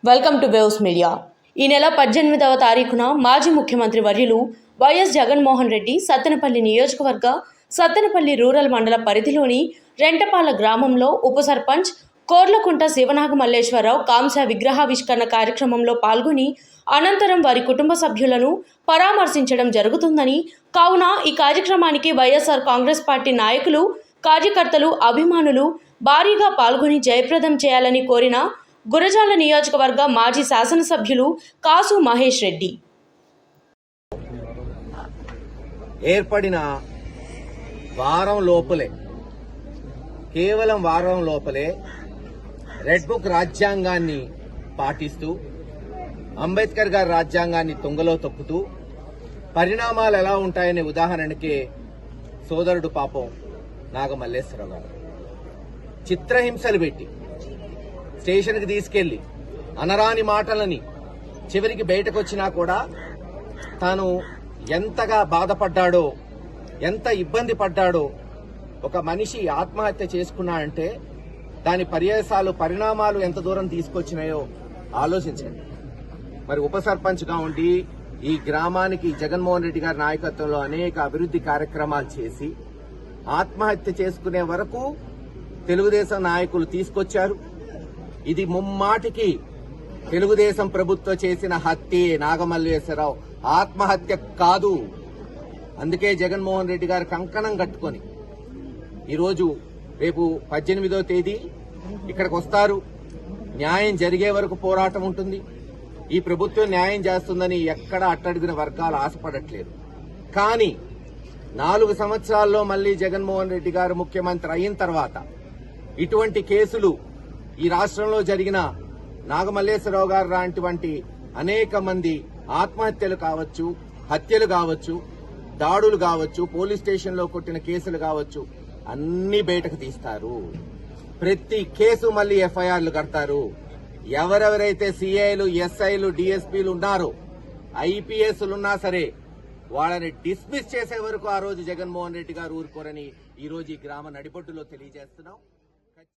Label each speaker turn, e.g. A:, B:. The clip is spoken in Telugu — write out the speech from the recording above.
A: Welcome to waves media. ఈ నెల 18వ తారీఖున మాజీ ముఖ్యమంత్రి వర్యులు వైఎస్ జగన్మోహన్ రెడ్డి సత్తెనపల్లి నియోజకవర్గ సత్తెనపల్లి రూరల్ మండల పరిధిలోని రెంటపాల గ్రామంలో ఉప సర్పంచ్ కోర్లకుంట శివనాగ మల్లేశ్వరరావు కాంస్య విగ్రహావిష్కరణ కార్యక్రమంలో పాల్గొని అనంతరం వారి కుటుంబ సభ్యులను పరామర్శించడం జరుగుతుందని, కావున ఈ కార్యక్రమానికి వైఎస్ఆర్ కాంగ్రెస్ పార్టీ నాయకులు, కార్యకర్తలు, అభిమానులు భారీగా పాల్గొని జయప్రదం చేయాలని కోరిన గురజాల నియోజకవర్గ మాజీ శాసనసభ్యులు కాసు మహేష్ రెడ్డి.
B: ఏర్పడిన వారం లోపలే, కేవలం వారం లోపలే రెడ్ బుక్ రాజ్యాంగాన్ని పాటిస్తూ, అంబేద్కర్ గారి రాజ్యాంగాన్ని తుంగలో తొక్కుతూ పరిణామాలు ఎలా ఉంటాయనే ఉదాహరణకే సోదరుడు పాపం నాగమల్లేశ్వరరావు గారు చిత్రహింసలు పెట్టి స్టేషన్కి తీసుకెళ్లి అనరాని మాటలని చివరికి బయటకొచ్చినా కూడా తాను ఎంతగా బాధపడ్డాడో, ఎంత ఇబ్బంది పడ్డాడో, ఒక మనిషి ఆత్మహత్య చేసుకున్నాడంటే దాని పరిణామాలు ఎంత దూరం తీసుకొచ్చినాయో ఆలోచించండి. మరి ఉప సర్పంచ్గా ఉండి ఈ గ్రామానికి జగన్మోహన్ రెడ్డి గారి నాయకత్వంలో అనేక అభివృద్ధి కార్యక్రమాలు చేసి ఆత్మహత్య చేసుకునే వరకు తెలుగుదేశం నాయకులు తీసుకొచ్చారు. ఇది ముమ్మాటికి తెలుగుదేశం ప్రభుత్వం చేసిన హత్యే. నాగమల్లేశ్వరరావు ఆత్మహత్య కాదు. అందుకే జగన్మోహన్ రెడ్డి గారు కంకణం కట్టుకొని ఈరోజు రేపు 18వ తేదీ ఇక్కడికి వస్తారు. న్యాయం జరిగే వరకు పోరాటం ఉంటుంది. ఈ ప్రభుత్వం న్యాయం చేస్తుందని ఎక్కడ అట్టడుగున వర్గాలు ఆశపడట్లేదు. కానీ 4 సంవత్సరాల్లో మళ్లీ జగన్మోహన్ రెడ్డి గారు ముఖ్యమంత్రి అయిన తర్వాత ఇటువంటి కేసులు ఈ రాష్ట్రంలో జరిగిన నాగమల్లేశ్వరరావు గారు లాంటివంటి అనేక మంది ఆత్మహత్యలు కావచ్చు, హత్యలు కావచ్చు, దాడులు కావచ్చు, పోలీస్ స్టేషన్లో కొట్టిన కేసులు కావచ్చు, అన్ని బయటకు తీస్తారు. ప్రతి కేసు మళ్లీ ఎఫ్ఐఆర్లు కడతారు. ఎవరెవరైతే సిఐలు, ఎస్ఐలు, డిఎస్పీలు ఉన్నారో, ఐపీఎస్లున్నా సరే వాళ్ళని డిస్మిస్ చేసే వరకు ఆ రోజు జగన్మోహన్ రెడ్డి గారు ఊరుకోరని ఈ రోజు ఈ గ్రామ నడిబొడ్డులో తెలియజేస్తున్నాం.